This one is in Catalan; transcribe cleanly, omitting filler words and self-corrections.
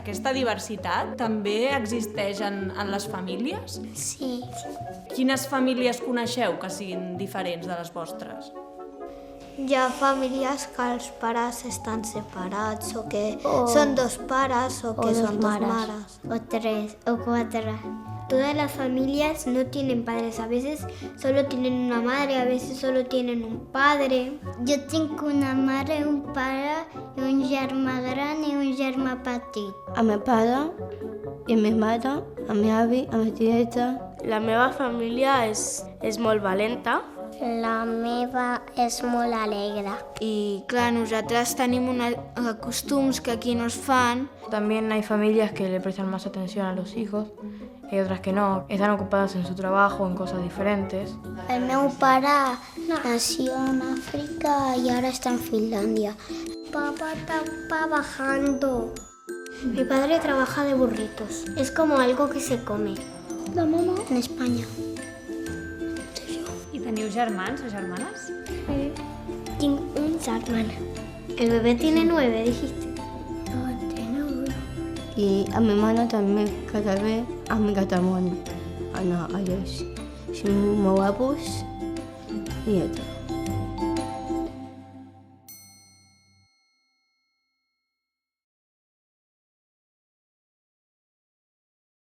aquesta diversitat també existeix en les famílies? Sí. Quines famílies coneixeu que siguin diferents de les vostres? Hi ha famílies que els pares estan separats o que són dos pares o que són dos mares. O 3 o 4. Todas las familias no tienen padres, a veces solo tienen una madre, a veces solo tienen un padre. Jo tinc una mare, un pare i un germà gran i un germà petit. A meu pare i a meva mare, a meu avi, a meva tieta. La meva família és molt valenta. La meva és molt alegre. Y claro, nosotras tenemos costums que aquí nos fan. También hay familias que le prestan más atención a los hijos, hay otras que no, están ocupadas en su trabajo, en cosas diferentes. El meu pare nació en África y ahora está en Finlandia. Papá está trabajando. Mi padre trabaja de burritos, es como algo que se come. La mamá en España. I teniu germans o germanes? Tengo un hermano. El bebé tiene 9, dijiste. No, tiene uno. I a meva mare també cada bé amb Gatamón. Anar a les 5 meus avós i tot.